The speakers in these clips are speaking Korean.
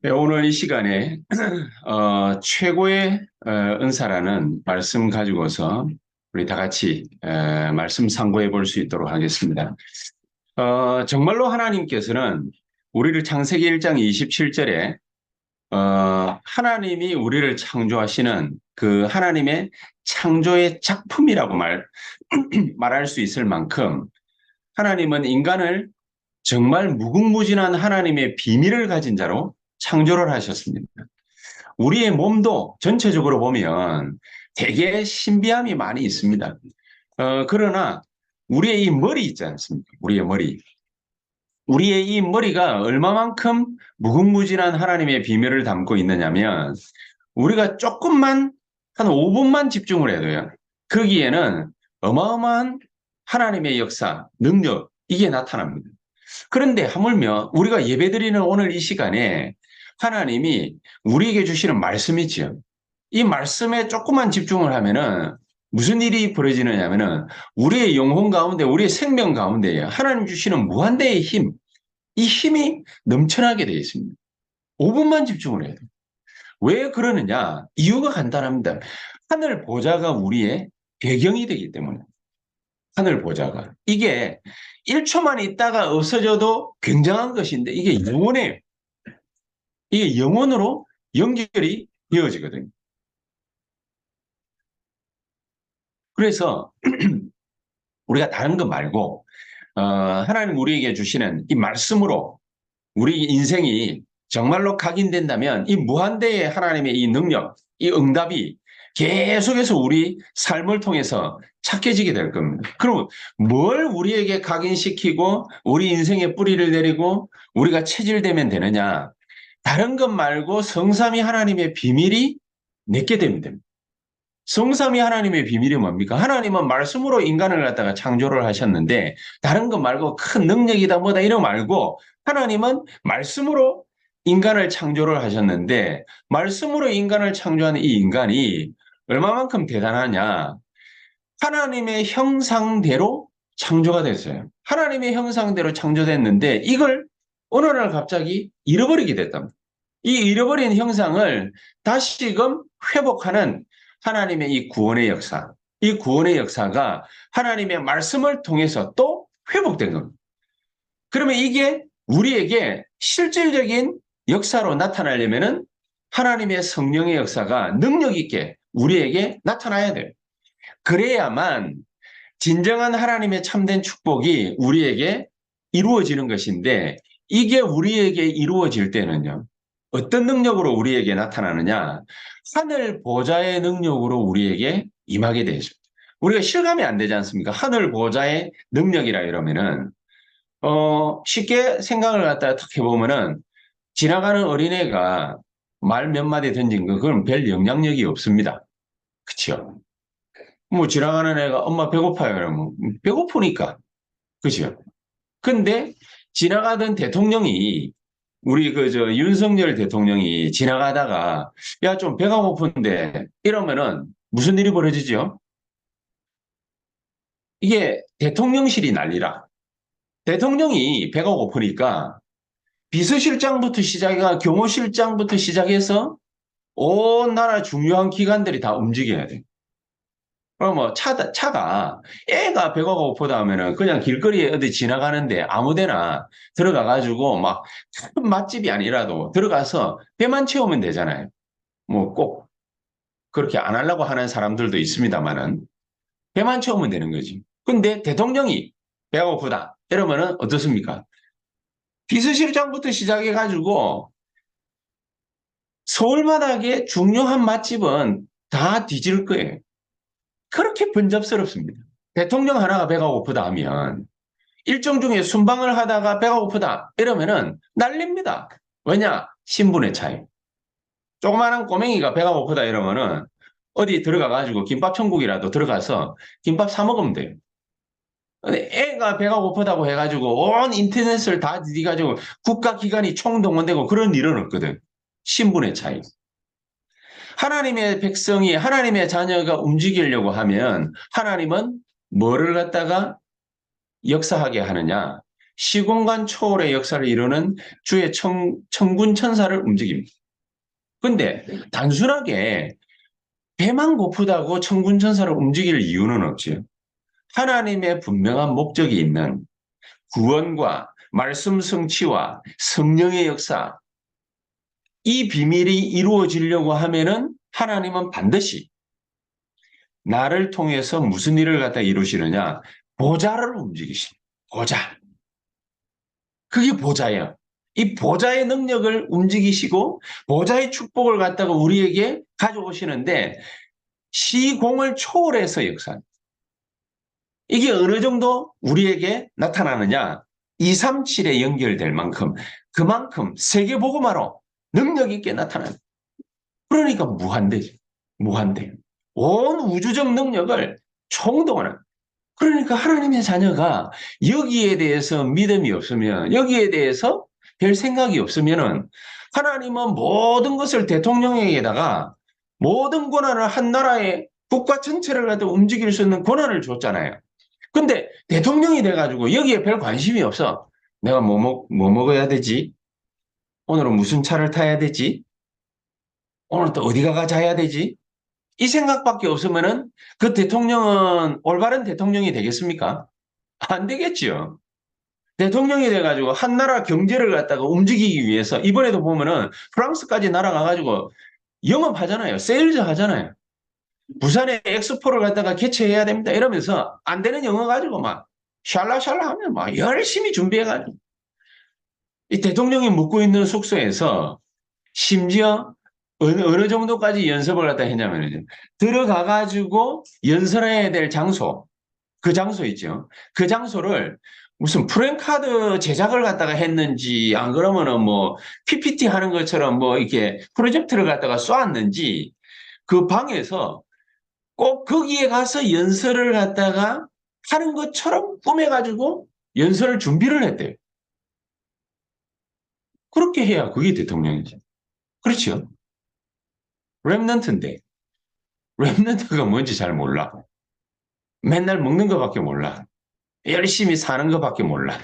네, 오늘 이 시간에 최고의 은사라는 말씀 가지고서 우리 다 같이 말씀 상고해 볼 수 있도록 하겠습니다. 정말로 하나님께서는 우리를 창세기 1장 27절에 하나님이 우리를 창조하시는 그 하나님의 창조의 작품이라고 말할 수 있을 만큼 하나님은 인간을 정말 무궁무진한 하나님의 비밀을 가진 자로 창조를 하셨습니다. 우리의 몸도 전체적으로 보면 되게 신비함이 많이 있습니다. 그러나 우리의 이 머리 있지 않습니까? 우리의 머리. 우리의 이 머리가 얼마만큼 무궁무진한 하나님의 비밀을 담고 있느냐면 우리가 조금만 한 5분만 집중을 해도요. 거기에는 어마어마한 하나님의 역사, 능력 이게 나타납니다. 그런데 하물며 우리가 예배드리는 오늘 이 시간에 하나님이 우리에게 주시는 말씀이지요. 이 말씀에 조금만 집중을 하면은 무슨 일이 벌어지느냐면은 우리의 영혼 가운데, 우리의 생명 가운데 하나님 주시는 무한대의 힘, 이 힘이 넘쳐나게 되어 있습니다. 5분만 집중을 해요. 왜 그러느냐? 이유가 간단합니다. 하늘 보좌가 우리의 배경이 되기 때문에. 하늘 보좌가. 이게 1초만 있다가 없어져도 굉장한 것인데 이게 영원해요. 이게 영원으로 연결이 되어지거든요. 그래서 우리가 다른 거 말고 하나님 우리에게 주시는 이 말씀으로 우리 인생이 정말로 각인된다면 이 무한대의 하나님의 이 능력, 이 응답이 계속해서 우리 삶을 통해서 착해지게 될 겁니다. 그럼 뭘 우리에게 각인시키고 우리 인생의 뿌리를 내리고 우리가 체질되면 되느냐? 다른 것 말고 성삼위 하나님의 비밀이 내게 되면 됩니다. 성삼위 하나님의 비밀이 뭡니까? 하나님은 말씀으로 인간을 갖다가 창조를 하셨는데 다른 것 말고 큰 능력이다 뭐다 이런 말고 하나님은 말씀으로 인간을 창조를 하셨는데 말씀으로 인간을 창조하는 이 인간이 얼마만큼 대단하냐? 하나님의 형상대로 창조가 됐어요. 하나님의 형상대로 창조됐는데 이걸 어느 날 갑자기 잃어버리게 됐답니다. 이 잃어버린 형상을 다시금 회복하는 하나님의 이 구원의 역사, 이 구원의 역사가 하나님의 말씀을 통해서 또 회복된 겁니다. 그러면 이게 우리에게 실질적인 역사로 나타나려면은 하나님의 성령의 역사가 능력 있게 우리에게 나타나야 돼요. 그래야만 진정한 하나님의 참된 축복이 우리에게 이루어지는 것인데 이게 우리에게 이루어질 때는요. 어떤 능력으로 우리에게 나타나느냐? 하늘 보좌의 능력으로 우리에게 임하게 되죠. 우리가 실감이 안 되지 않습니까? 하늘 보좌의 능력이라 이러면은 쉽게 생각을 갖다가 탁 해보면은 지나가는 어린애가 말 몇 마디 던진 거 그건 별 영향력이 없습니다. 그렇죠? 뭐 지나가는 애가 엄마 배고파요 그러면 배고프니까 그죠? 근데 지나가던 대통령이 우리 그 저 윤석열 대통령이 지나가다가 야 좀 배가 고픈데 이러면은 무슨 일이 벌어지죠? 이게 대통령실이 난리라. 대통령이 배가 고프니까 비서실장부터 시작해가 경호실장부터 시작해서 온 나라 중요한 기관들이 다 움직여야 돼. 그럼 뭐 차가 애가 배가 고프다 하면은 그냥 길거리에 어디 지나가는데 아무데나 들어가 가지고 막 큰 맛집이 아니라도 들어가서 배만 채우면 되잖아요. 뭐 꼭 그렇게 안 하려고 하는 사람들도 있습니다만은 배만 채우면 되는 거지. 근데 대통령이 배가 고프다 이러면은 어떻습니까? 비서실장부터 시작해 가지고 서울마다의 중요한 맛집은 다 뒤질 거예요. 그렇게 번잡스럽습니다. 대통령 하나가 배가 고프다 하면 일정 중에 순방을 하다가 배가 고프다 이러면은 난립니다. 왜냐? 신분의 차이. 조그마한 꼬맹이가 배가 고프다 이러면은 어디 들어가가지고 김밥 천국이라도 들어가서 김밥 사 먹으면 돼요. 근데 애가 배가 고프다고 해가지고 온 인터넷을 다 뒤가지고 국가기관이 총동원되고 그런 일은 없거든. 신분의 차이. 하나님의 백성이 하나님의 자녀가 움직이려고 하면 하나님은 뭐를 갖다가 역사하게 하느냐? 시공간 초월의 역사를 이루는 주의 천군 천사를 움직입니다. 근데 단순하게 배만 고프다고 천군 천사를 움직일 이유는 없지요. 하나님의 분명한 목적이 있는 구원과 말씀 성취와 성령의 역사, 이 비밀이 이루어지려고 하면은 하나님은 반드시 나를 통해서 무슨 일을 갖다 이루시느냐? 보좌를 움직이십니다. 보좌. 그게 보좌예요. 이 보좌의 능력을 움직이시고 보좌의 축복을 갖다가 우리에게 가져오시는데 시공을 초월해서 역사합니다. 이게 어느 정도 우리에게 나타나느냐? 237에 연결될 만큼 그만큼 세계복음화로 능력 있게 나타나요. 그러니까 무한대죠. 무한대. 온 우주적 능력을 총동원합니다. 그러니까 하나님의 자녀가 여기에 대해서 믿음이 없으면, 여기에 대해서 별 생각이 없으면은 하나님은 모든 것을 대통령에게다가 모든 권한을 한 나라의 국가 전체를 갖다 움직일 수 있는 권한을 줬잖아요. 근데 대통령이 돼가지고 여기에 별 관심이 없어. 내가 뭐 먹어야 되지? 오늘은 무슨 차를 타야 되지? 오늘 또 어디 가가 자야 되지? 이 생각밖에 없으면은 그 대통령은 올바른 대통령이 되겠습니까? 안 되겠죠. 대통령이 돼가지고 한 나라 경제를 갖다가 움직이기 위해서 이번에도 보면은 프랑스까지 날아가가지고 영업하잖아요. 세일즈 하잖아요. 부산에 엑스포를 갖다가 개최해야 됩니다. 이러면서 안 되는 영어 가지고 막 샬라샬라 하면 막 열심히 준비해가지고 이 대통령이 묵고 있는 숙소에서 심지어 어느 정도까지 연습을 갖다 했냐면요. 들어가가지고 연설해야 될 장소, 그 장소 있죠. 그 장소를 무슨 프랜카드 제작을 갖다가 했는지, 안 그러면은 뭐 PPT 하는 것처럼 뭐 이렇게 프로젝트를 갖다가 쏘았는지, 그 방에서 꼭 거기에 가서 연설을 갖다가 하는 것처럼 꾸며가지고 연설을 준비를 했대요. 그렇게 해야 그게 대통령이죠. 그렇죠. 랩넌트인데, 랩넌트가 뭔지 잘 몰라. 맨날 먹는 것밖에 몰라. 열심히 사는 것밖에 몰라.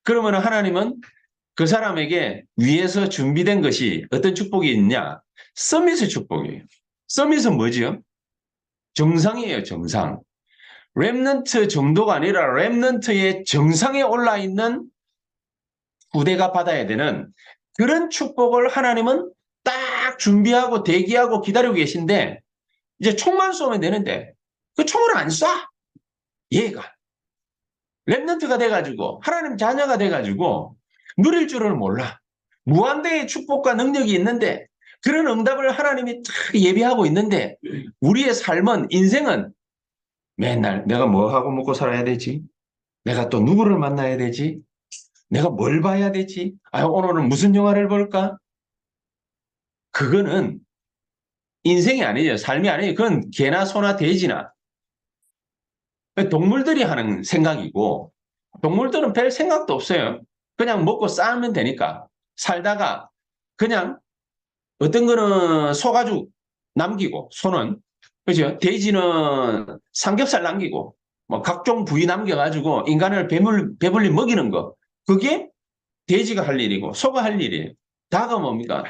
그러면 하나님은 그 사람에게 위에서 준비된 것이 어떤 축복이 있냐? 서밋의 축복이에요. 서밋은 뭐지요? 정상이에요, 정상. 랩넌트 정도가 아니라 랩넌트의 정상에 올라 있는 후대가 받아야 되는 그런 축복을 하나님은 딱 준비하고 대기하고 기다리고 계신데 이제 총만 쏘면 되는데 그 총을 안 쏴. 얘가. 랩넌트가 돼가지고 하나님 자녀가 돼가지고 누릴 줄을 몰라. 무한대의 축복과 능력이 있는데 그런 응답을 하나님이 딱 예비하고 있는데 우리의 삶은 인생은 맨날 내가 뭐 하고 먹고 살아야 되지? 내가 또 누구를 만나야 되지? 내가 뭘 봐야 되지? 아, 오늘은 무슨 영화를 볼까? 그거는 인생이 아니죠. 삶이 아니에요. 그건 개나 소나 돼지나 동물들이 하는 생각이고 동물들은 별 생각도 없어요. 그냥 먹고 싸면 되니까 살다가 그냥 어떤 거는 소가죽 남기고 소는 그죠? 돼지는 삼겹살 남기고 뭐 각종 부위 남겨가지고 인간을 배불리 먹이는 거 그게 돼지가 할 일이고 소가 할 일이에요. 다가 뭡니까?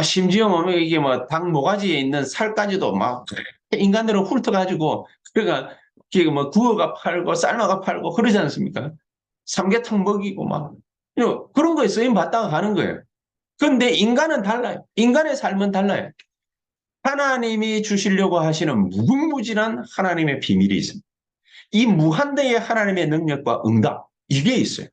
심지어 뭐 이게 뭐 닭 모가지에 있는 살까지도 막 인간들은 훑어가지고 그러니까 이게 뭐 구워가 팔고 삶아가 팔고 그러지 않습니까? 삼계탕 먹이고 막 그런 거에 쓰임 받다가 가는 거예요. 그런데 인간은 달라요. 인간의 삶은 달라요. 하나님이 주시려고 하시는 무궁무진한 하나님의 비밀이 있습니다. 이 무한대의 하나님의 능력과 응답 이게 있어요.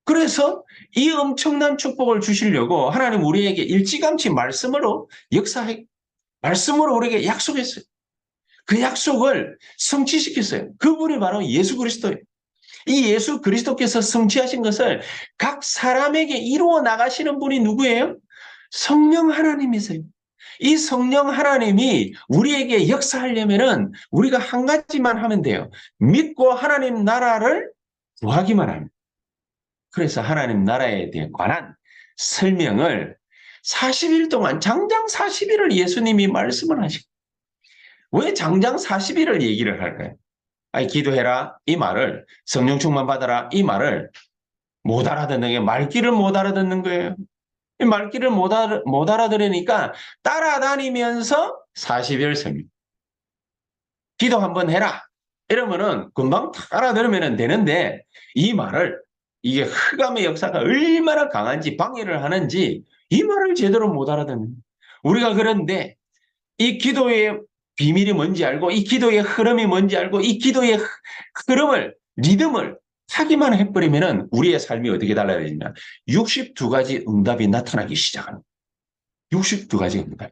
그래서 이 엄청난 축복을 주시려고 하나님 우리에게 일찌감치 말씀으로 역사해 말씀으로 우리에게 약속했어요. 그 약속을 성취시켰어요. 그분이 바로 예수 그리스도예요. 이 예수 그리스도께서 성취하신 것을 각 사람에게 이루어 나가시는 분이 누구예요? 성령 하나님이세요. 이 성령 하나님이 우리에게 역사하려면은 우리가 한 가지만 하면 돼요. 믿고 하나님 나라를 구하기만 합니다. 그래서 하나님 나라에 대해 관한 설명을 40일 동안 장장 40일을 예수님이 말씀을 하시고 왜 장장 40일을 얘기를 할까요? 아니, 기도해라. 이 말을, 성령 충만 받아라. 이 말을 못 알아듣는 게 말귀를 못 알아듣는 거예요. 이 말귀를 못 알아들으니까 따라다니면서 40일 설명. 기도 한번 해라. 이러면은 금방 탁 알아들으면 되는데 이 말을 이게 흑암의 역사가 얼마나 강한지 방해를 하는지 이 말을 제대로 못 알아듣는. 우리가 그런데 이 기도의 비밀이 뭔지 알고 이 기도의 흐름이 뭔지 알고 이 기도의 흐름을 리듬을 하기만 해버리면은 우리의 삶이 어떻게 달라지냐. 62가지 응답이 나타나기 시작합니다. 62가지 응답.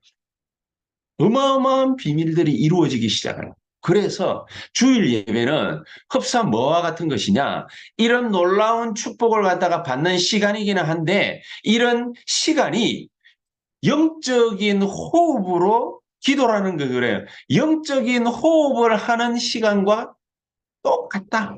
어마어마한 비밀들이 이루어지기 시작해요. 그래서 주일 예배는 흡사 뭐와 같은 것이냐. 이런 놀라운 축복을 갖다가 받는 시간이기는 한데 이런 시간이 영적인 호흡으로 기도라는 거 그래요. 영적인 호흡을 하는 시간과 똑같다.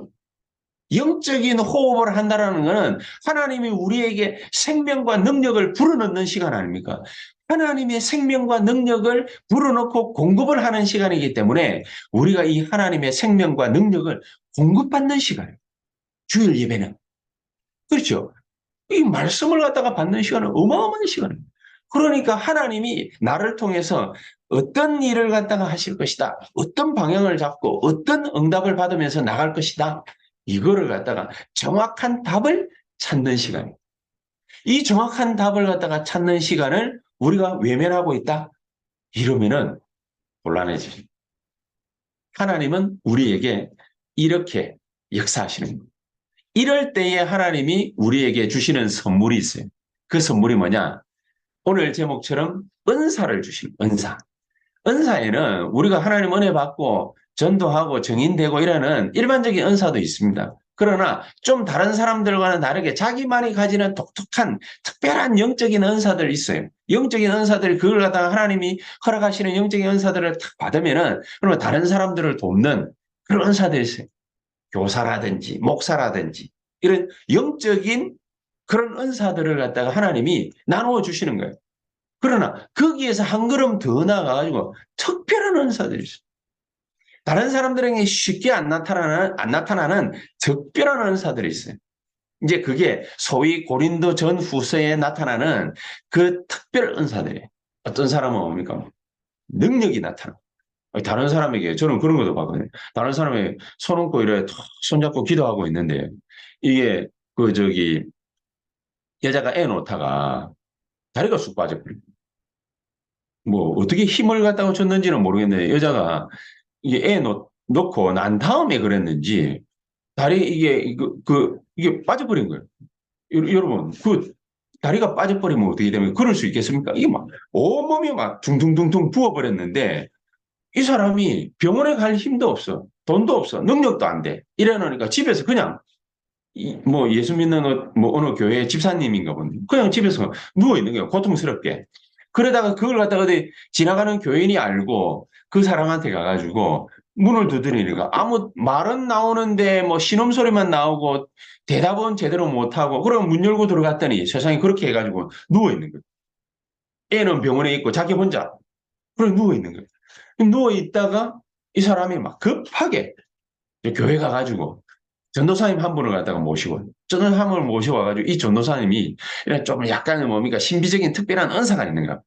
영적인 호흡을 한다는 것은 하나님이 우리에게 생명과 능력을 불어넣는 시간 아닙니까? 하나님의 생명과 능력을 불어넣고 공급을 하는 시간이기 때문에 우리가 이 하나님의 생명과 능력을 공급받는 시간이에요. 주일 예배는. 그렇죠? 이 말씀을 갖다가 받는 시간은 어마어마한 시간입니다. 그러니까 하나님이 나를 통해서 어떤 일을 갖다가 하실 것이다. 어떤 방향을 잡고 어떤 응답을 받으면서 나갈 것이다. 이거를 갖다가 정확한 답을 찾는 시간입니다. 이 정확한 답을 갖다가 찾는 시간을 우리가 외면하고 있다. 이러면은 곤란해지죠. 하나님은 우리에게 이렇게 역사하시는 거예요. 이럴 때에 하나님이 우리에게 주시는 선물이 있어요. 그 선물이 뭐냐? 오늘 제목처럼 은사를 주신 은사. 은사에는 우리가 하나님 은혜 받고 전도하고 증인되고 이러는 일반적인 은사도 있습니다. 그러나 좀 다른 사람들과는 다르게 자기만이 가지는 독특한 특별한 영적인 은사들이 있어요. 영적인 은사들 그걸 갖다가 하나님이 허락하시는 영적인 은사들을 탁 받으면은 그러면 다른 사람들을 돕는 그런 은사들이 있어요. 교사라든지 목사라든지 이런 영적인 그런 은사들을 갖다가 하나님이 나누어 주시는 거예요. 그러나 거기에서 한 걸음 더 나아가가지고 특별한 은사들이 있어요. 다른 사람들에게 쉽게 안 나타나는 특별한 은사들이 있어요. 이제 그게 소위 고린도 전후서에 나타나는 그 특별 은사들이에요. 어떤 사람은 뭡니까? 능력이 나타나. 다른 사람에게 저는 그런 것도 봤거든요. 다른 사람에게 손 얹고 이래 턱 손잡고 기도하고 있는데 이게 그 저기 여자가 애 놓다가 다리가 쑥 빠져버려. 뭐 어떻게 힘을 갖다가 줬는지는 모르겠는데 여자가 이게 놓고 난 다음에 그랬는지 다리 이게 빠져버린 거예요. 여러분 그 다리가 빠져버리면 어떻게 되면 그럴 수 있겠습니까? 이게 막 온몸이 막 둥둥둥둥 부어버렸는데 이 사람이 병원에 갈 힘도 없어. 돈도 없어. 능력도 안 돼. 이래놓으니까 집에서 그냥 뭐 예수 믿는 뭐 어느 교회 집사님인가 본데 그냥 집에서 누워 있는 거예요. 고통스럽게. 그러다가 그걸 갖다가 어디 지나가는 교인이 알고 그 사람한테 가가지고 문을 두드리니까 아무 말은 나오는데 뭐 신음소리만 나오고 대답은 제대로 못하고 그럼 문 열고 들어갔더니 세상에 그렇게 해가지고 누워 있는 거예요. 애는 병원에 있고 자기 혼자 그래 누워 있는 거예요. 누워 있다가 이 사람이 막 급하게 교회 가가지고 전도사님 한 분을 갖다가 모시고 전도사님 한 분을 모셔와가지고 이 전도사님이 이런 좀 약간 뭡니까 신비적인 특별한 은사가 있는가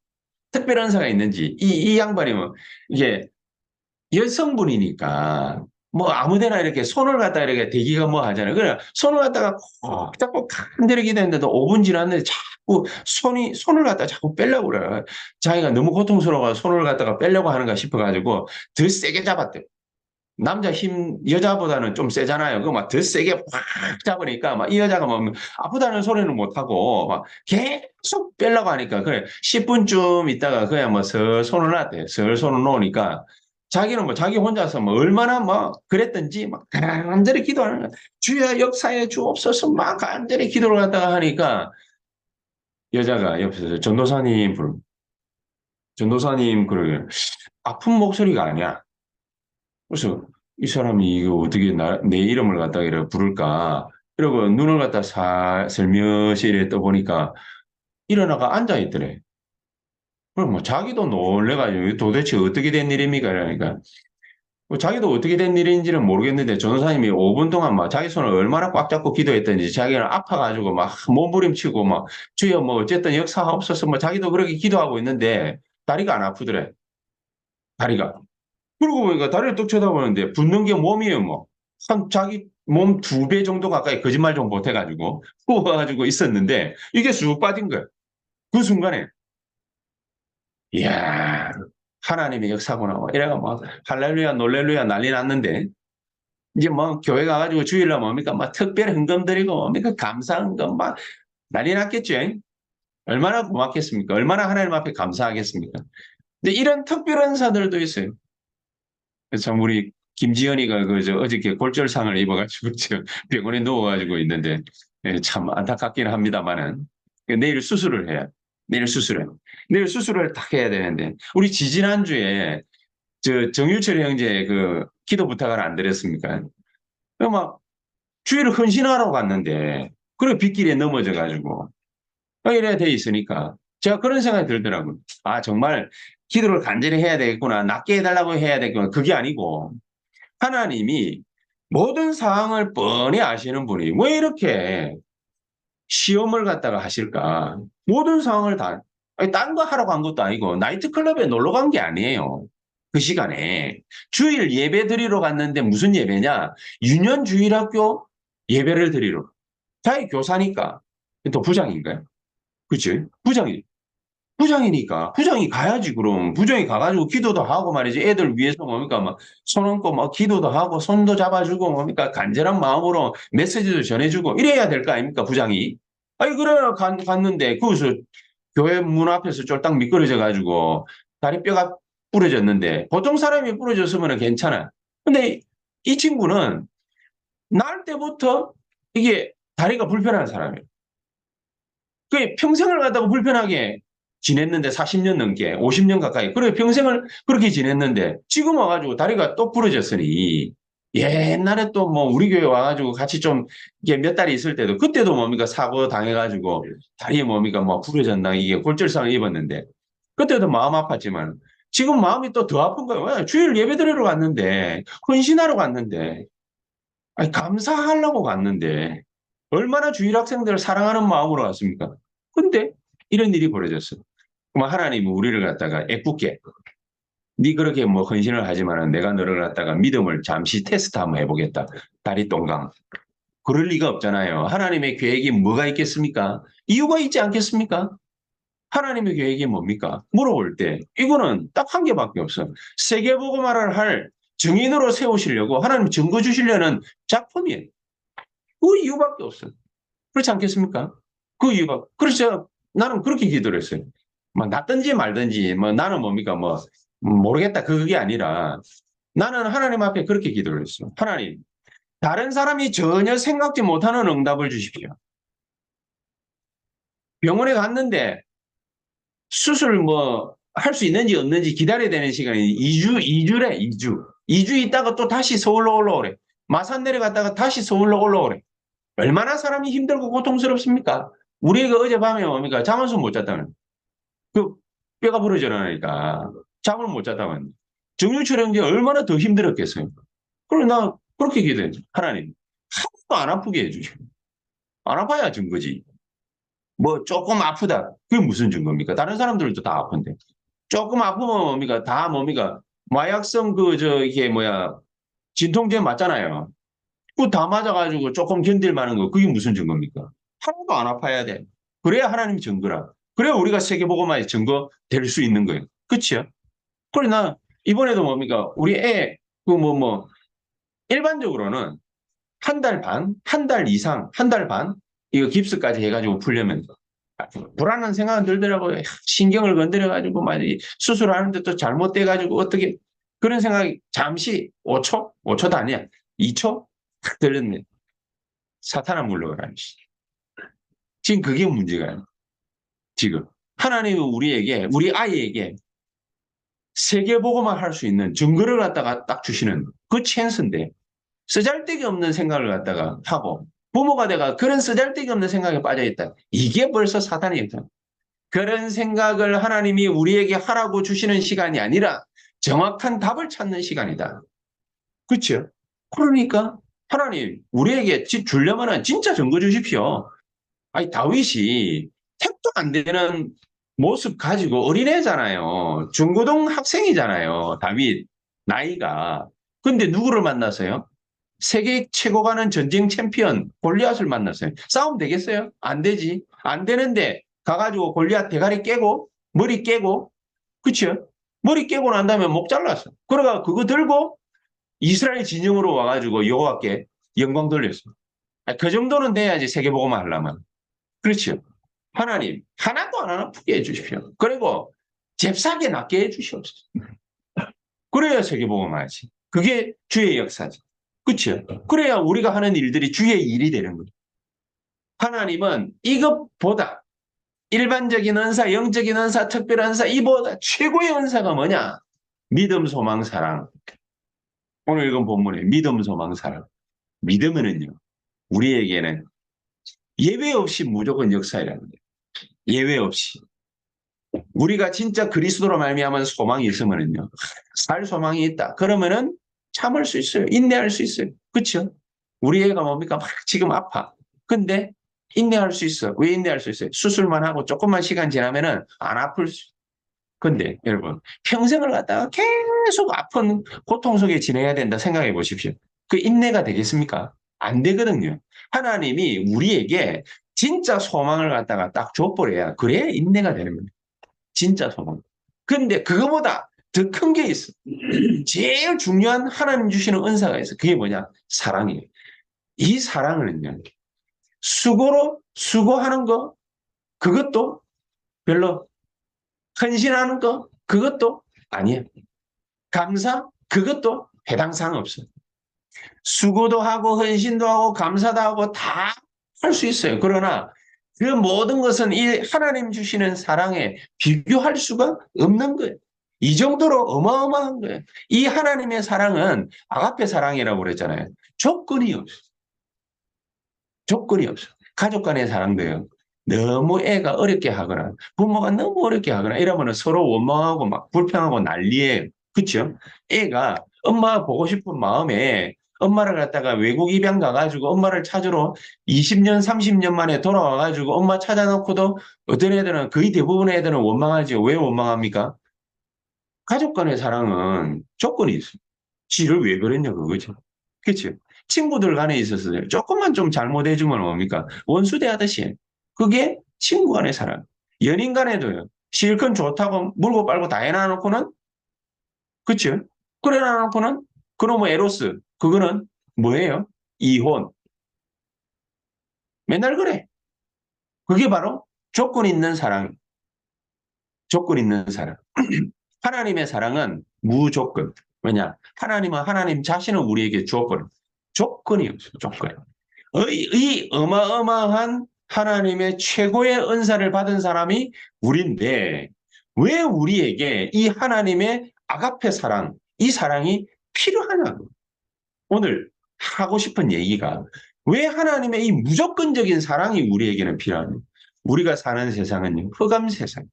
특별한 은사가 있는지 이 양반이 뭐 이게 여성분이니까 뭐 아무데나 이렇게 손을 갖다가 이렇게 대기가 뭐 하잖아요. 그래 손을 갖다가 꼭 잡고 간절히 기도했는데도 5분 지났는데 자꾸 손을 갖다가 자꾸 빼려고 그래. 자기가 너무 고통스러워서 손을 갖다가 빼려고 하는가 싶어가지고 더 세게 잡았대. 남자 힘 여자보다는 좀 세잖아요. 그 막 더 세게 확 잡으니까 막 이 여자가 뭐 아프다는 소리는 못 하고 막 계속 빼려고 하니까 그래 10분쯤 있다가 그냥 뭐 슬 손을 놨대. 슬 손을 놓으니까 자기는 뭐 자기 혼자서 뭐 얼마나 뭐 그랬든지 막 간절히 기도하는 거야. 주여 역사에 주옵소서 막 간절히 기도를 갖다가 하니까 여자가 옆에서 전도사님 그러게 아픈 목소리가 아니야. 그래서 이 사람이 이거 어떻게 내 이름을 갖다가 이렇게 부를까? 이러고 눈을 갖다 살며시 이래 떠보니까 일어나가 앉아있더래. 그럼 뭐 자기도 놀래가지고 도대체 어떻게 된 일입니까? 이러니까 자기도 어떻게 된 일인지는 모르겠는데 전도사님이 5분 동안 막 자기 손을 얼마나 꽉 잡고 기도했던지 자기는 아파가지고 막 몸부림치고 막 주여 뭐 어쨌든 역사하옵소서 뭐 자기도 그렇게 기도하고 있는데 다리가 안 아프더래. 다리가. 그러고 보니까 다리를 뚝 쳐다보는데 붓는 게 몸이에요 뭐. 한 자기 몸 2배 정도 가까이 거짓말 좀 못해가지고 부어가지고 있었는데 이게 쑥 빠진 거야. 그 순간에 이야 하나님의 역사구나 뭐 이래가 뭐 할렐루야 놀렐루야 난리 났는데 이제 뭐 교회 가가지고 주일날 뭡니까 막 특별 헌금 드리고 뭡니까 감사한 것막 난리 났겠죠. 얼마나 고맙겠습니까? 얼마나 하나님 앞에 감사하겠습니까? 근데 이런 특별한 사들도 있어요. 그래서 참 우리 김지연이가 그저 어저께 골절상을 입어가지고 저 병원에 누워가지고 있는데 예, 참 안타깝기는 합니다만은 내일 수술을 해야 내일 수술을 내일 수술을 딱 해야 되는데 우리 지지난주에 저 정유철 형제 그 기도 부탁을 안 드렸습니까? 막 주일을 헌신하러 갔는데 그리고 빗길에 넘어져가지고 이래 돼 있으니까 제가 그런 생각이 들더라고요. 아 정말 기도를 간절히 해야 되겠구나. 낫게 해달라고 해야 되겠구나. 그게 아니고 하나님이 모든 상황을 뻔히 아시는 분이 왜 이렇게 시험을 갖다가 하실까? 모든 상황을 다, 딴 거 하러 간 것도 아니고, 나이트클럽에 놀러 간 게 아니에요. 그 시간에. 주일 예배 드리러 갔는데 무슨 예배냐? 유년주일학교 예배를 드리러. 자기 교사니까. 또 부장인가요? 그치? 부장이니까 부장이 가야지 그럼 부장이 가가지고 기도도 하고 말이지 애들 위해서 뭡니까 막 손 얹고 막 기도도 하고 손도 잡아주고 뭡니까 간절한 마음으로 메시지도 전해주고 이래야 될 거 아닙니까 부장이 아니 그래 갔는데 거기서 교회 문 앞에서 쫄딱 미끄러져 가지고 다리뼈가 부러졌는데 보통 사람이 부러졌으면 괜찮아 근데 이 친구는 날 때부터 이게 다리가 불편한 사람이에요. 그 평생을 갖다가 불편하게 지냈는데 40년 넘게 50년 가까이 그래 평생을 그렇게 지냈는데 지금 와가지고 다리가 또 부러졌으니 옛날에 또 뭐 우리 교회 와가지고 같이 좀 이게 몇 달이 있을 때도 그때도 뭡니까 사고 당해가지고 다리에 뭡니까 뭐 부러졌나 이게 골절상을 입었는데 그때도 마음 아팠지만 지금 마음이 또 더 아픈 거예요. 왜? 주일 예배 드리러 갔는데 헌신하러 갔는데 아니 감사하려고 갔는데 얼마나 주일 학생들을 사랑하는 마음으로 왔습니까? 근데 이런 일이 벌어졌어. 그럼 하나님은 우리를 갖다가 애꿎게 네 그렇게 뭐 헌신을 하지만은 내가 너를 갖다가 믿음을 잠시 테스트 한번 해보겠다. 다리 동강. 그럴 리가 없잖아요. 하나님의 계획이 뭐가 있겠습니까? 이유가 있지 않겠습니까? 하나님의 계획이 뭡니까? 물어볼 때 이거는 딱 한 개밖에 없어. 세계복음화를 할 증인으로 세우시려고 하나님 증거 주시려는 작품이에요. 그 이유밖에 없어. 그렇지 않겠습니까? 그 이유가 그래서 나는 그렇게 기도를 했어요. 뭐 낫든지 말든지 뭐 나는 뭡니까 뭐 모르겠다 그게 아니라 나는 하나님 앞에 그렇게 기도를 했어요. 하나님 다른 사람이 전혀 생각지 못하는 응답을 주십시오. 병원에 갔는데 수술 뭐 할 수 있는지 없는지 기다려야 되는 시간이 2주래 2주. 2주 있다가 또 다시 서울로 올라오래. 마산 내려갔다가 다시 서울로 올라오래. 얼마나 사람이 힘들고 고통스럽습니까? 우리가 어젯밤에 뭡니까? 잠을 못 잤다는. 그 뼈가 부러져나니까 잠을 못 잤다면 정유철 형제 얼마나 더 힘들었겠어요. 그래 나 그렇게 기도해. 하나님 하나도 안 아프게 해주시오. 안 아파야 증거지. 뭐 조금 아프다. 그게 무슨 증거입니까? 다른 사람들도 다 아픈데. 조금 아프면 뭡니까? 다 뭡니까? 마약성 그 저 이게 뭐야 진통제 맞잖아요. 그거 다 맞아가지고 조금 견딜 만한 거 그게 무슨 증거입니까? 하나도 안 아파야 돼. 그래야 하나님 증거라. 그래야 우리가 세계복음화의 증거 될 수 있는 거예요. 그치요? 그래 나 이번에도 뭡니까? 우리 애 그 뭐 일반적으로는 한 달 반, 한 달 이상, 한 달 반 이거 깁스까지 해가지고 풀려면 불안한 생각은 들더라고요. 신경을 건드려가지고 막 수술하는데 또 잘못돼가지고 어떻게 그런 생각이 잠시 5초? 5초도 아니야. 2초? 탁 들렸네. 사탄아 물러가라. 지금 그게 문제가요. 지금. 하나님은 우리에게, 우리 아이에게 세계보고만 할 수 있는 증거를 갖다가 딱 주시는 그 찬스인데 쓰잘데기 없는 생각을 갖다가 하고 부모가 내가 그런 쓰잘데기 없는 생각에 빠져있다. 이게 벌써 사탄이다. 그런 생각을 하나님이 우리에게 하라고 주시는 시간이 아니라 정확한 답을 찾는 시간이다. 그렇죠? 그러니까 하나님 우리에게 주려면은 진짜 증거 주십시오. 아니 다윗이 택도 안 되는 모습 가지고 어린애잖아요. 중고등 학생이잖아요. 다윗 나이가. 근데 누구를 만났어요? 세계 최고 가는 전쟁 챔피언 골리앗을 만났어요. 싸움 되겠어요? 안 되지. 안 되는데 가가지고 골리앗 대가리 깨고 머리 깨고 그쵸? 머리 깨고 난 다음에 목 잘랐어. 그러가 그거 들고 이스라엘 진영으로 와가지고 여호와께 영광 돌렸어. 그 정도는 돼야지 세계복음화 하려면. 그렇죠. 하나님 하나도 안 아프게 해주십시오. 그리고 잽싸게 낫게 해주시옵소서. 그래야 세계복음화지. 그게 주의 역사지. 그렇죠. 그래야 우리가 하는 일들이 주의 일이 되는 거죠. 하나님은 이것보다 일반적인 은사, 영적인 은사, 특별한 은사, 이보다 최고의 은사가 뭐냐? 믿음, 소망, 사랑. 오늘 읽은 본문에 믿음, 소망, 사랑. 믿음은요, 우리에게는 예외 없이 무조건 역사이라는 거예요. 예외 없이. 우리가 진짜 그리스도로 말미암은 소망이 있으면은요, 살 소망이 있다. 그러면은 참을 수 있어요. 인내할 수 있어요. 그렇죠? 우리 애가 뭡니까? 막 지금 아파. 근데 인내할 수 있어. 왜 인내할 수 있어요? 수술만 하고 조금만 시간 지나면은 안 아플 수. 근데 여러분 평생을 갖다가 계속 아픈 고통 속에 지내야 된다 생각해 보십시오. 그 인내가 되겠습니까? 안 되거든요. 하나님이 우리에게 진짜 소망을 갖다가 딱 줘버려야 그래야 인내가 되는 겁니다. 진짜 소망. 근데 그거보다 더 큰 게 있어. 제일 중요한 하나님 주시는 은사가 있어. 그게 뭐냐? 사랑이에요. 이 사랑은요. 수고로 수고하는 거 그것도 별로 헌신하는 거 그것도 아니에요. 감사 그것도 해당 사항 없어요. 수고도 하고 헌신도 하고 감사도 하고 다 할 수 있어요. 그러나 그 모든 것은 이 하나님 주시는 사랑에 비교할 수가 없는 거예요. 이 정도로 어마어마한 거예요. 이 하나님의 사랑은 아가페 사랑이라고 그랬잖아요. 조건이 없어요. 조건이 없어요. 가족 간의 사랑도요. 너무 애가 어렵게 하거나 부모가 너무 어렵게 하거나 이러면 서로 원망하고 막 불평하고 난리예요. 그렇죠? 애가 엄마 보고 싶은 마음에 엄마를 갖다가 외국 입양 가가지고 엄마를 찾으러 20년, 30년 만에 돌아와가지고 엄마 찾아놓고도 어떤 애들은 거의 대부분의 애들은 원망하죠. 왜 원망합니까? 가족 간의 사랑은 조건이 있어요. 지를 왜 그랬냐 그거죠. 그렇죠? 친구들 간에 있어서 조금만 좀 잘못해주면 뭡니까? 원수 대하듯이. 그게 친구 간의 사랑. 연인 간에도요. 실컷 좋다고 물고 빨고 다 해놔놓고는 그렇죠? 그래 놔놓고는 그놈의 에로스. 그거는 뭐예요? 이혼. 맨날 그래. 그게 바로 조건 있는 사랑. 조건 있는 사랑. 하나님의 사랑은 무조건. 왜냐? 하나님은 하나님 자신을 우리에게 주었거든. 조건이 없어요. 조건. 이 어마어마한 하나님의 최고의 은사를 받은 사람이 우리인데 왜 우리에게 이 하나님의 아가페 사랑, 이 사랑이 필요하냐고. 오늘 하고 싶은 얘기가 왜 하나님의 이 무조건적인 사랑이 우리에게는 필요하냐. 우리가 사는 세상은 흑암 세상.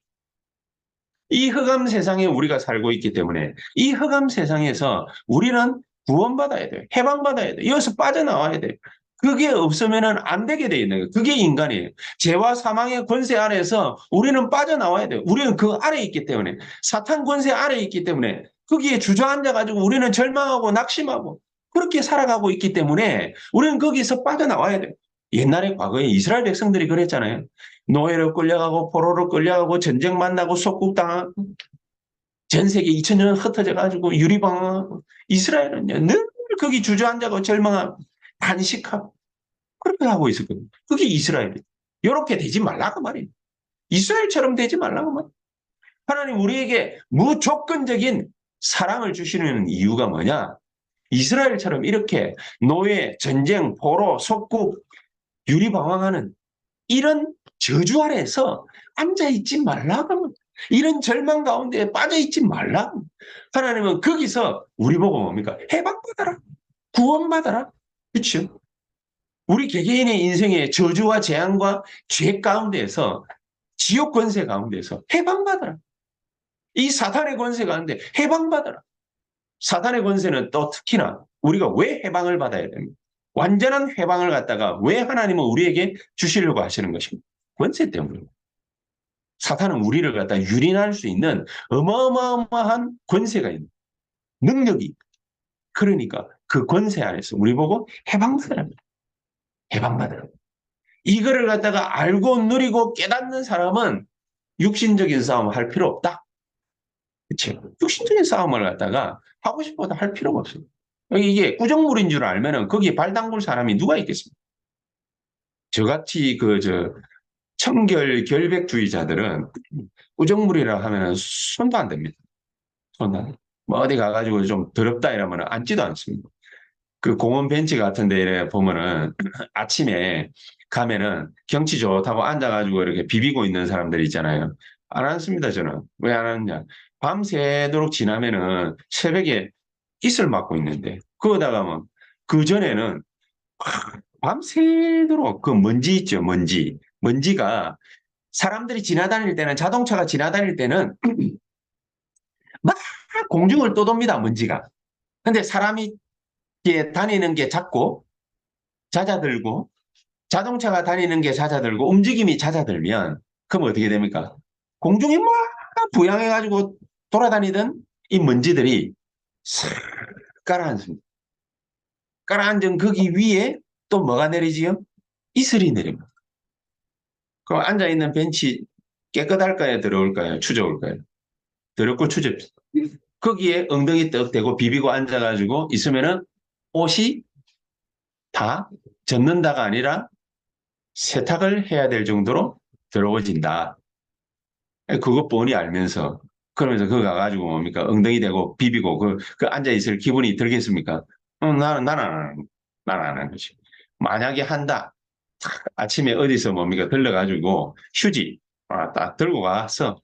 이 흑암 세상에 우리가 살고 있기 때문에 이 흑암 세상에서 우리는 구원받아야 돼요. 해방받아야 돼요. 여기서 빠져나와야 돼요. 그게 없으면 안 되게 돼 있는 거예요. 그게 인간이에요. 죄와 사망의 권세 아래에서 우리는 빠져나와야 돼요. 우리는 그 아래에 있기 때문에 사탄 권세 아래에 있기 때문에 거기에 주저앉아가지고 우리는 절망하고 낙심하고 그렇게 살아가고 있기 때문에 우리는 거기서 빠져나와야 돼요. 옛날에 과거에 이스라엘 백성들이 그랬잖아요. 노예로 끌려가고 포로로 끌려가고 전쟁 만나고 속국당하고 전 세계 2000년 흩어져 가지고 유리방황하고 이스라엘은요 늘 거기 주저앉아고 절망하고 단식하고 그렇게 하고 있었거든요. 그게 이스라엘이에요. 이렇게 되지 말라고 말이에요. 이스라엘처럼 되지 말라고 말이에요. 하나님 우리에게 무조건적인 사랑을 주시는 이유가 뭐냐? 이스라엘처럼 이렇게 노예, 전쟁, 포로, 속국, 유리방황하는 이런 저주 아래에서 앉아있지 말라고. 이런 절망 가운데 빠져있지 말라고. 하나님은 거기서 우리 보고 뭡니까? 해방받아라. 구원받아라. 그렇죠? 우리 개개인의 인생의 저주와 재앙과 죄 가운데에서 지옥 권세 가운데에서 해방받아라. 이 사탄의 권세 가운데 해방받아라. 사탄의 권세는 또 특히나 우리가 왜 해방을 받아야 됩니까? 완전한 해방을 갖다가 왜 하나님은 우리에게 주시려고 하시는 것입니까? 권세 때문입니다. 사탄은 우리를 갖다 유린할 수 있는 어마어마한 권세가 있는 능력이. 그러니까 그 권세 안에서 우리 보고 해방받으라. 해방받으라. 이거를 갖다가 알고 누리고 깨닫는 사람은 육신적인 싸움을 할 필요 없다. 그렇죠? 육신적인 싸움을 갖다가 하고 싶어도 할 필요가 없어요. 이게 구정물인 줄 알면은 거기에 발 담글 사람이 누가 있겠습니까? 저같이 청결 결백주의자들은 구정물이라 하면 손도 안 됩니다. 손도 안 됩니다. 뭐 어디 가가지고 좀 더럽다 이러면 앉지도 않습니다. 그 공원 벤치 같은 데 보면은 아침에 가면은 경치 좋다고 앉아가지고 이렇게 비비고 있는 사람들 있잖아요. 안 앉습니다, 저는. 왜 안 앉냐? 밤새도록 지나면은 새벽에 이슬 맞고 있는데, 그러다가 뭐, 그전에는 밤새도록 그 먼지 있죠, 먼지. 먼지가 사람들이 지나다닐 때는, 자동차가 지나다닐 때는 막 공중을 떠돕니다, 먼지가. 근데 사람이 다니는 게 작고, 잦아들고, 자동차가 다니는 게 잦아들고 움직임이 잦아들면 그럼 어떻게 됩니까? 공중에 막 부양해가지고 돌아다니던 이 먼지들이 싹 가라앉습니다. 가라앉은 거기 위에 또 뭐가 내리지요? 이슬이 내립니다. 그럼 앉아있는 벤치 깨끗할까요? 더러울까요? 추저울까요? 더럽고 추접. 거기에 엉덩이 떡 대고 비비고 앉아가지고 있으면은 옷이 다 젖는다가 아니라 세탁을 해야 될 정도로 더러워진다. 그거 뻔히 알면서 그러면서 그거 가가지고 뭡니까 엉덩이 대고 비비고 그 앉아있을 기분이 들겠습니까? 나는 안 하는 거지. 만약에 한다. 아침에 어디서 뭡니까 들러가지고 휴지 딱 들고 가서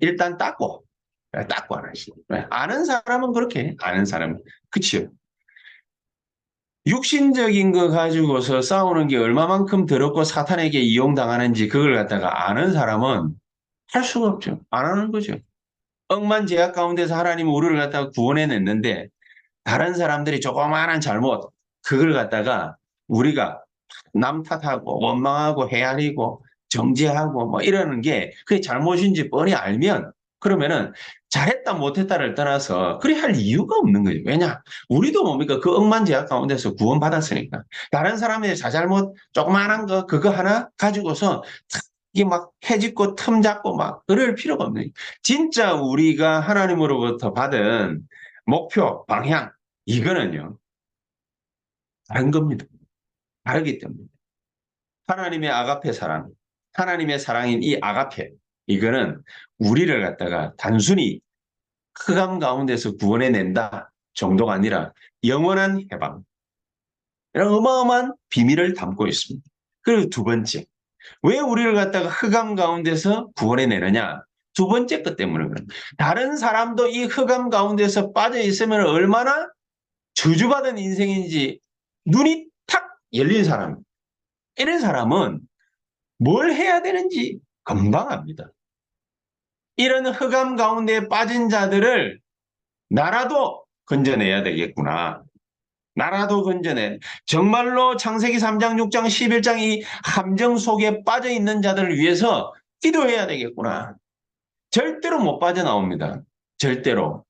일단 닦고 하나씩. 아는 사람은 그렇게 해. 아는 사람은. 그치요? 육신적인 거 가지고서 싸우는 게 얼마만큼 더럽고 사탄에게 이용당하는지 그걸 갖다가 아는 사람은 할 수가 없죠. 안 하는 거죠. 억만제약 가운데서 하나님은 우리를 갖다가 구원해냈는데 다른 사람들이 조그마한 잘못 그걸 갖다가 우리가 남 탓하고 원망하고 헤아리고 정죄하고 뭐 이러는 게 그게 잘못인지 뻔히 알면 그러면은 잘했다 못했다를 떠나서 그리 할 이유가 없는 거죠. 왜냐? 우리도 뭡니까 그 억만제약 가운데서 구원받았으니까 다른 사람의 자잘못 조그마한 거 그거 하나 가지고서 이게 막 해집고 틈 잡고 막 그럴 필요가 없는 거예요. 진짜 우리가 하나님으로부터 받은 목표 방향 이거는요 다른 겁니다. 다르기 때문에. 하나님의 아가페 사랑, 하나님의 사랑인 이 아가페, 이거는 우리를 갖다가 단순히 흑암 가운데서 구원해낸다 정도가 아니라 영원한 해방, 이런 어마어마한 비밀을 담고 있습니다. 그리고 두 번째, 왜 우리를 갖다가 흑암 가운데서 구원해내느냐? 두 번째 것 때문에 그래요. 다른 사람도 이 흑암 가운데서 빠져 있으면 얼마나 저주받은 인생인지 눈이 탁 열린 사람. 이런 사람은 뭘 해야 되는지 금방 압니다. 이런 흑암 가운데 빠진 자들을 나라도 건져내야 되겠구나. 나라도 건져내. 정말로 창세기 3장, 6장, 11장 이 함정 속에 빠져 있는 자들을 위해서 기도해야 되겠구나. 절대로 못 빠져나옵니다. 절대로.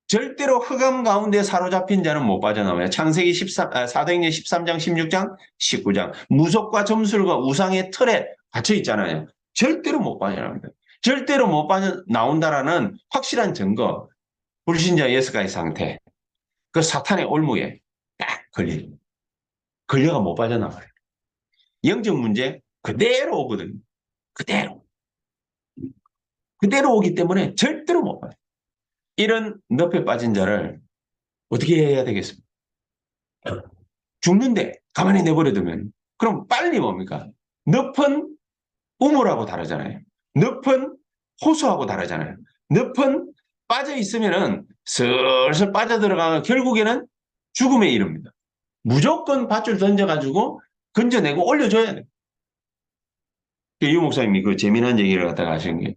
절대로 흑암 가운데 사로잡힌 자는 못 빠져나와요. 창세기 4등년 13장, 16장, 19장. 무속과 점술과 우상의 틀에 갇혀 있잖아요. 절대로 못 빠져나옵니다. 절대로 못 빠져나온다라는 확실한 증거. 불신자 예스가의 상태. 그 사탄의 올무에 딱 걸려가 못 빠져나와요. 영적 문제 그대로 오거든요. 그대로. 그대로 오기 때문에 절대로 못 빠져요. 이런 늪에 빠진 자를 어떻게 해야 되겠습니까? 죽는데 가만히 내버려두면 그럼 빨리 뭡니까? 늪은 우물하고 다르잖아요. 늪은 호수하고 다르잖아요. 늪은 빠져 있으면은 슬슬 빠져들어가 결국에는 죽음에 이릅니다. 무조건 밧줄 던져가지고 건져내고 올려줘야 돼요. 유 목사님이 그 재미난 얘기를 갖다가 하시는 게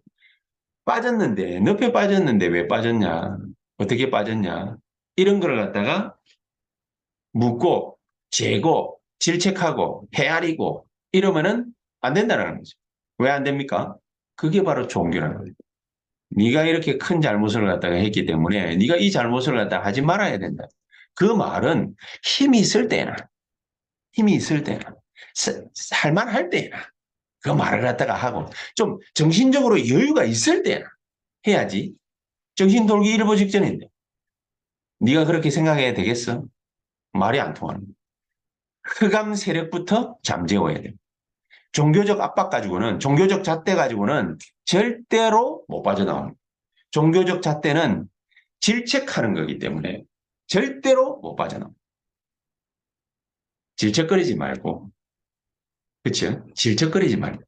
빠졌는데 늪에 빠졌는데 왜 빠졌냐? 어떻게 빠졌냐? 이런 걸 갖다가 묻고 재고 질책하고 헤아리고 이러면은 안 된다는 거죠. 왜 안 됩니까? 그게 바로 종교라는 거예요. 네가 이렇게 큰 잘못을 갖다가 했기 때문에 네가 이 잘못을 갖다가 하지 말아야 된다. 그 말은 힘이 있을 때나 힘이 있을 때나 살만할 때나 그 말을 갖다가 하고 좀 정신적으로 여유가 있을 때나 해야지. 정신 돌기 일보 직전인데 네가 그렇게 생각해야 되겠어? 말이 안 통하는 거야. 흑암 세력부터 잠재워야 돼. 종교적 압박 가지고는 종교적 잣대 가지고는 절대로 못 빠져나오는 거야. 종교적 잣대는 질책하는 거기 때문에 절대로 못 빠져나와. 질책거리지 말고, 그렇죠? 질책거리지 말고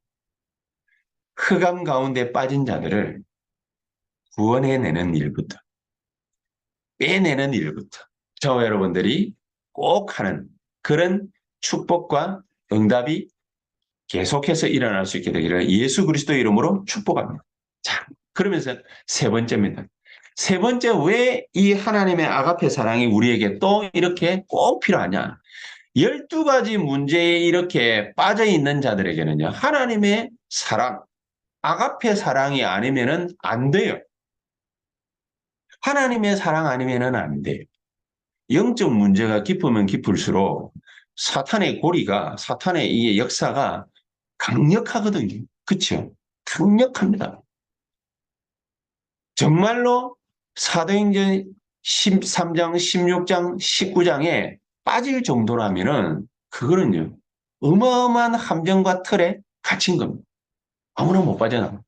흑암 가운데 빠진 자들을 구원해내는 일부터, 빼내는 일부터 저와 여러분들이 꼭 하는 그런 축복과 응답이 계속해서 일어날 수 있게 되기를 예수 그리스도 이름으로 축복합니다. 자, 그러면서 세 번째입니다. 세 번째, 왜 이 하나님의 아가페 사랑이 우리에게 또 이렇게 꼭 필요하냐? 12가지 문제에 이렇게 빠져 있는 자들에게는요, 하나님의 사랑, 아가페 사랑이 아니면은 안 돼요. 하나님의 사랑 아니면은 안 돼요. 영적 문제가 깊으면 깊을수록 사탄의 고리가, 사탄의 이 역사가 강력하거든요. 그렇죠? 강력합니다. 정말로 사도행전 13장, 16장, 19장에 빠질 정도라면은 그거는요. 어마어마한 함정과 틀에 갇힌 겁니다. 아무나 못 빠져나가.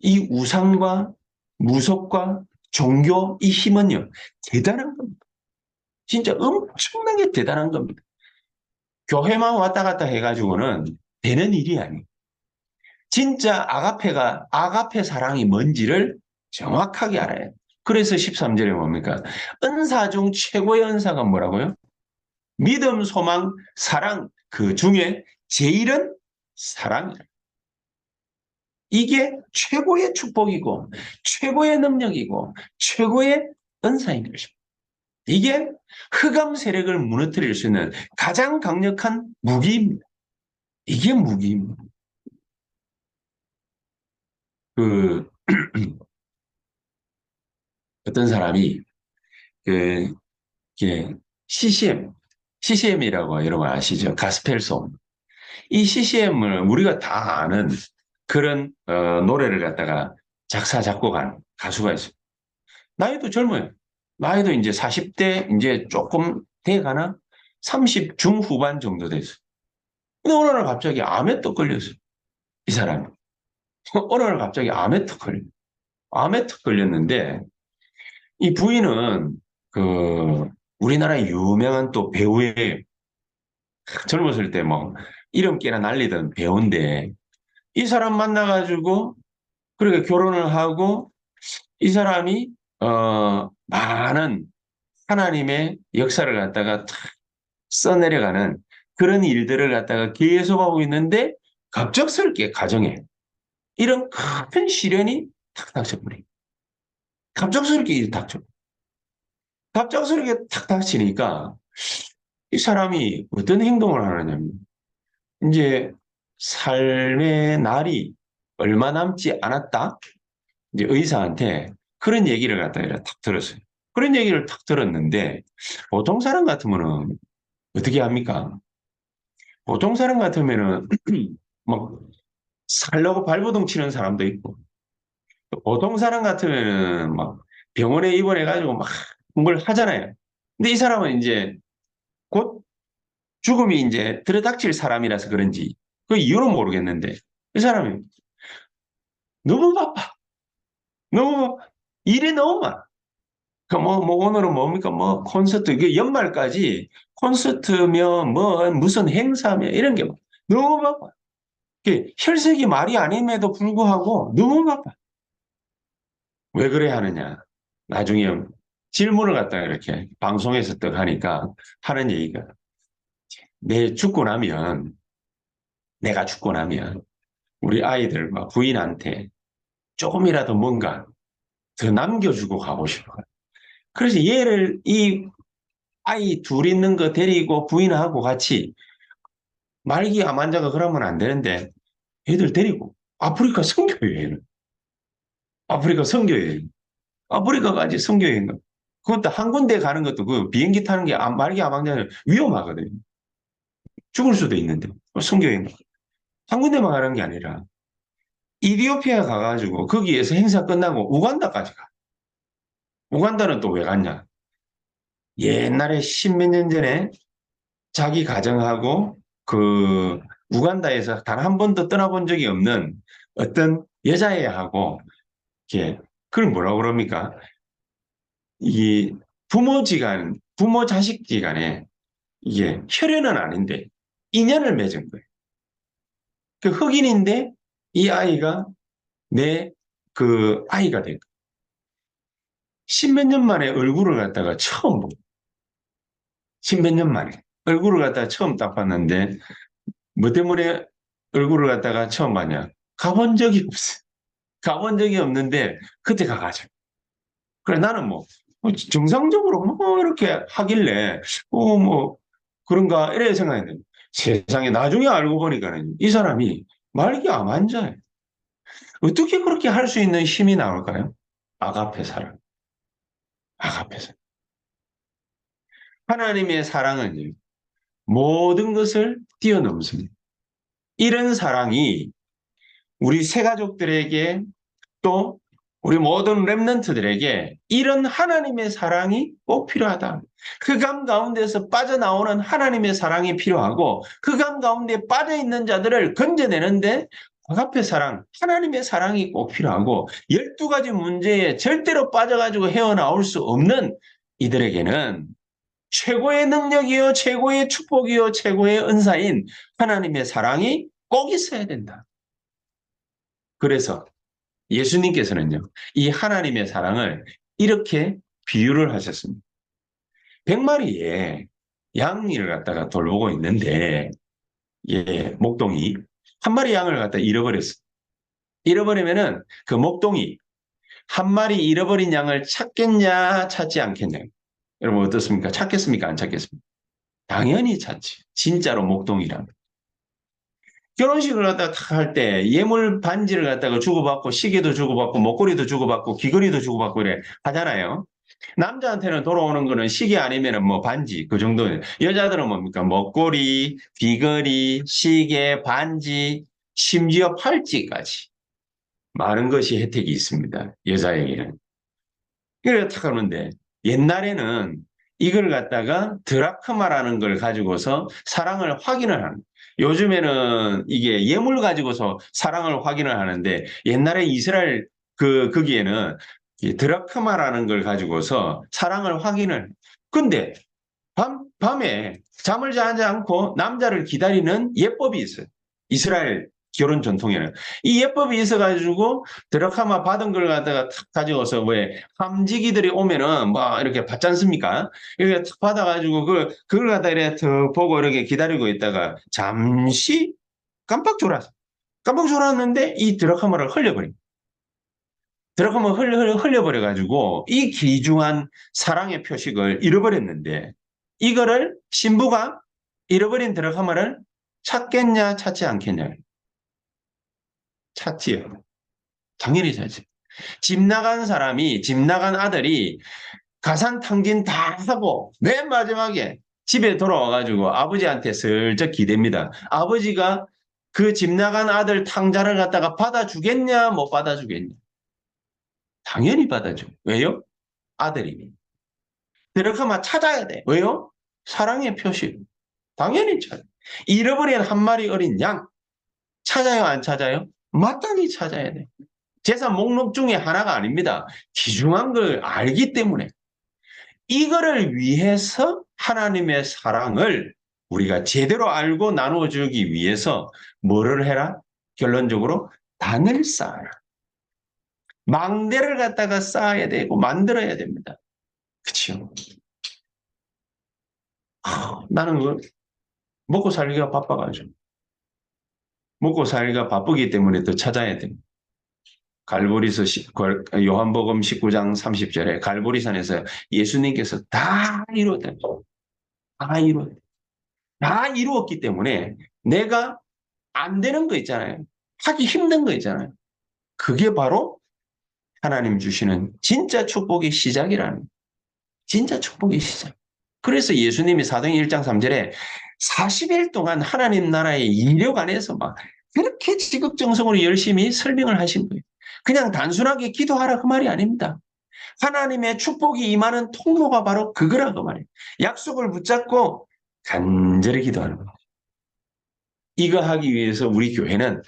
이 우상과 무속과 종교 이 힘은요. 대단한 겁니다. 진짜 엄청나게 대단한 겁니다. 교회만 왔다 갔다 해가지고는 되는 일이 아니에요. 진짜 아가페 사랑이 뭔지를 정확하게 알아야. 그래서 13절에 뭡니까? 은사 중 최고의 은사가 뭐라고요? 믿음, 소망, 사랑, 그 중에 제일은 사랑이라. 이게 최고의 축복이고, 최고의 능력이고, 최고의 은사인 것입니다. 이게 흑암 세력을 무너뜨릴 수 있는 가장 강력한 무기입니다. 이게 무기입니다. 그, 어떤 사람이, 그, 예, CCM이라고 여러분 아시죠? 가스펠송. 이 CCM을 우리가 다 아는 그런 노래를 갖다가 작사, 작곡한 가수가 있어요. 나이도 젊어요. 나이도 이제 40대 이제 조금 돼가나? 30 중후반 정도 됐어요. 근데 어느 날 갑자기 암에 또 걸렸어요. 이 사람이. 어느 날 갑자기 암에 또 걸려요. 암에 또 걸렸는데 이 부인은 그 우리나라 유명한 또 배우의 젊었을 때 뭐 이름깨나 날리던 배우인데 이 사람 만나가지고 그렇게 결혼을 하고 이 사람이 많은 하나님의 역사를 갖다가 탁 써내려가는 그런 일들을 갖다가 계속하고 있는데 갑작스럽게 가정에 이런 큰 시련이 탁 닥쳐버려. 갑작스럽게 일이 닥쳐. 갑작스럽게 탁 닥치니까 이 사람이 어떤 행동을 하느냐면 이제 삶의 날이 얼마 남지 않았다. 이제 의사한테 그런 얘기를 갖다가 탁 들었어요. 그런 얘기를 탁 들었는데 보통 사람 같으면은 어떻게 합니까? 보통 사람 같으면은 막 살려고 발버둥 치는 사람도 있고 보통 사람 같으면은 막 병원에 입원해가지고 막 뭘 하잖아요. 근데 이 사람은 이제 곧 죽음이 이제 들어닥칠 사람이라서 그런지 그 이유는 모르겠는데 이 사람이 너무 바빠. 너무 일이 너무 많아. 뭐, 오늘은 뭡니까? 뭐, 콘서트, 이게 연말까지 콘서트며, 뭐, 무슨 행사며, 이런 게 너무 바빠. 혈색이 말이 아님에도 불구하고 너무 바빠. 왜 그래 하느냐? 나중에 질문을 갖다가 이렇게 방송에서 떡 하니까 하는 얘기가, 내 죽고 나면, 내가 죽고 나면, 우리 아이들과 부인한테 조금이라도 뭔가 더 남겨주고 가고 싶어. 그래서 얘를, 아이 둘 있는 거 데리고 부인하고 같이 말기 암 환자가 그러면 안 되는데 애들 데리고 아프리카 선교여행, 아프리카 선교여행, 아프리카까지 선교여행. 그것도 한 군데 가는 것도 그 비행기 타는 게 말기 암 환자는 위험하거든요. 죽을 수도 있는데 선교여행 한 군데만 가는 게 아니라 이디오피아 가가지고 거기에서 행사 끝나고 우간다까지 가. 우간다는 또 왜 갔냐? 옛날에 십몇 년 전에 자기 가정하고 그 우간다에서 단 한 번도 떠나본 적이 없는 어떤 여자애하고 이게 그걸 뭐라고 그럽니까? 이 부모지간, 부모 자식지간에 이게 혈연은 아닌데 인연을 맺은 거예요. 그 흑인인데 이 아이가 내 그 아이가 된 거예요. 십몇 년 만에 얼굴을 갖다가 처음 보고 십몇 년 만에 얼굴을 갖다가 처음 딱 봤는데 뭐 때문에 얼굴을 갖다가 처음 봤냐? 가본 적이 없어. 가본 적이 없는데 그때 가가지고. 그래 나는 뭐 정상적으로 뭐 이렇게 하길래 뭐 그런가 이래 생각했는데 세상에 나중에 알고 보니까는 이 사람이 말기 암 환자예요. 어떻게 그렇게 할 수 있는 힘이 나올까요? 아가페 사랑. 아가페 사랑. 하나님의 사랑은요. 모든 것을 뛰어넘습니다. 이런 사랑이 우리 새가족들에게 또 우리 모든 렘넌트들에게 이런 하나님의 사랑이 꼭 필요하다. 그 감 가운데서 빠져나오는 하나님의 사랑이 필요하고 그 감 가운데 빠져있는 자들을 건져내는데 아가페 사랑, 하나님의 사랑이 꼭 필요하고 12가지 문제에 절대로 빠져가지고 헤어나올 수 없는 이들에게는 최고의 능력이요, 최고의 축복이요, 최고의 은사인 하나님의 사랑이 꼭 있어야 된다. 그래서 예수님께서는요, 이 하나님의 사랑을 이렇게 비유를 하셨습니다. 100마리의 양을 갖다가 돌보고 있는데, 예, 목동이 한 마리 양을 갖다 잃어버렸어. 잃어버리면은 그 목동이 한 마리 잃어버린 양을 찾겠냐, 찾지 않겠냐. 여러분 어떻습니까? 찾겠습니까? 안 찾겠습니까? 당연히 찾지. 진짜로 목동이라면. 결혼식을 갖다가 할 때 예물 반지를 갖다가 주고받고 시계도 주고받고 목걸이도 주고받고 귀걸이도 주고받고 이래 하잖아요. 남자한테는 돌아오는 거는 시계 아니면은 뭐 반지 그 정도. 여자들은 뭡니까? 목걸이, 귀걸이, 시계, 반지, 심지어 팔찌까지 많은 것이 혜택이 있습니다. 여자에게는. 그래 탁 하는데 옛날에는 이걸 갖다가 드라크마라는 걸 가지고서 사랑을 확인을 하는. 요즘에는 이게 예물 가지고서 사랑을 확인을 하는데 옛날에 이스라엘 거기에는 이 드라크마라는 걸 가지고서 사랑을 확인을. 근데 밤에 잠을 자지 않고 남자를 기다리는 예법이 있어요. 이스라엘 결혼 전통에는. 이 예법이 있어가지고 드라카마 받은 걸 갖다가 탁 가져와서 왜 함지기들이 오면은 막 이렇게 받지 않습니까? 이렇게 탁 받아가지고 그걸 갖다 이렇게 더 보고 이렇게 기다리고 있다가 잠시 깜빡 졸았어. 깜빡 졸았는데 이 드라카마를 흘려버린. 드라카마 흘려버려가지고 이 귀중한 사랑의 표식을 잃어버렸는데 이거를 신부가 잃어버린 드라카마를 찾겠냐 찾지 않겠냐. 찾지요. 당연히 찾지. 집 나간 사람이 집 나간 아들이 가산탕진 다 하고 맨 마지막에 집에 돌아와가지고 아버지한테 슬쩍 기댑니다. 아버지가 그 집 나간 아들 탕자를 갖다가 받아주겠냐 못 받아주겠냐. 당연히 받아줘. 왜요? 아들이니. 드라카마 찾아야 돼. 왜요? 사랑의 표시. 당연히 찾아. 잃어버린 한 마리 어린 양 찾아요 안 찾아요? 마땅히 찾아야 돼. 재산 목록 중에 하나가 아닙니다. 귀중한 걸 알기 때문에 이거를 위해서 하나님의 사랑을 우리가 제대로 알고 나누어주기 위해서 뭐를 해라? 결론적으로 단을 쌓아라. 망대를 갖다가 쌓아야 되고 만들어야 됩니다. 그렇죠? 나는 먹고 살기가 바빠가지고 먹고 살기가 바쁘기 때문에 더 찾아야 됩니다. 갈보리서 요한복음 19장 30절에 갈보리산에서 예수님께서 다 이루었다. 다 이루었다. 다 이루었기 때문에 내가 안 되는 거 있잖아요. 하기 힘든 거 있잖아요. 그게 바로 하나님 주시는 진짜 축복의 시작이라는 거예요. 진짜 축복의 시작. 그래서 예수님이 사도행 1장 3절에 40일 동안 하나님 나라의 이력 안에서 막 그렇게 지극정성으로 열심히 설명을 하신 거예요. 그냥 단순하게 기도하라 그 말이 아닙니다. 하나님의 축복이 임하는 통로가 바로 그거라고 말이에요. 약속을 붙잡고 간절히 기도하는 거예요. 이거 하기 위해서 우리 교회는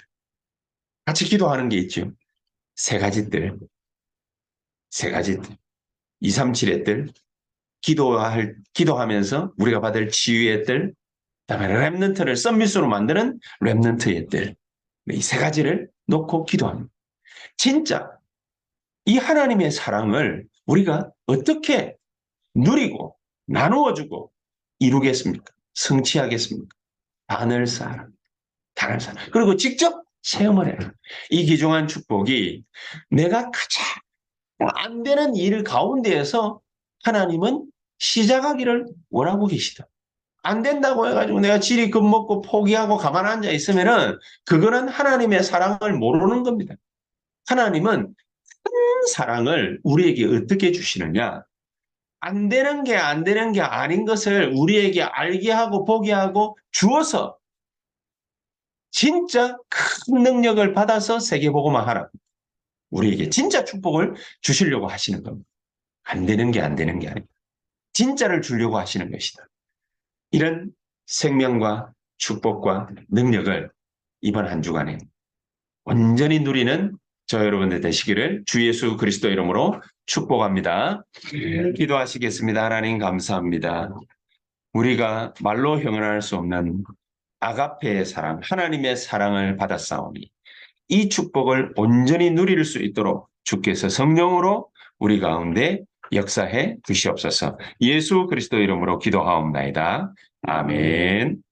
같이 기도하는 게 있죠. 세 가지들, 세 가지들. 237의 뜰, 기도하면서 우리가 받을 치유의 뜰, 그다음에 렘넌트를 썸밋으로 만드는 렘넌트의 뜰. 이 세 가지를 놓고 기도합니다. 진짜 이 하나님의 사랑을 우리가 어떻게 누리고 나누어주고 이루겠습니까? 성취하겠습니까? 단을 쌓아라. 단을 쌓아라. 그리고 직접 체험을 해라. 이 귀중한 축복이 내가 가장 안 되는 일 가운데에서 하나님은 시작하기를 원하고 계시다. 안 된다고 해가지고 내가 지리 겁먹고 포기하고 가만 앉아 있으면은 그거는 하나님의 사랑을 모르는 겁니다. 하나님은 큰 사랑을 우리에게 어떻게 주시느냐? 안 되는 게 안 되는 게 아닌 것을 우리에게 알게 하고 보게 하고 주어서 진짜 큰 능력을 받아서 세계보고만 하라. 우리에게 진짜 축복을 주시려고 하시는 겁니다. 안 되는 게 안 되는 게 아니고 진짜를 주려고 하시는 것이다. 이런 생명과 축복과 능력을 이번 한 주간에 온전히 누리는 저 여러분들 되시기를 주 예수 그리스도 이름으로 축복합니다. 기도하시겠습니다. 하나님 감사합니다. 우리가 말로 형언할 수 없는 아가페의 사랑, 하나님의 사랑을 받았사오니 이 축복을 온전히 누릴 수 있도록 주께서 성령으로 우리 가운데 역사해 주시옵소서. 예수 그리스도 이름으로 기도하옵나이다. 아멘.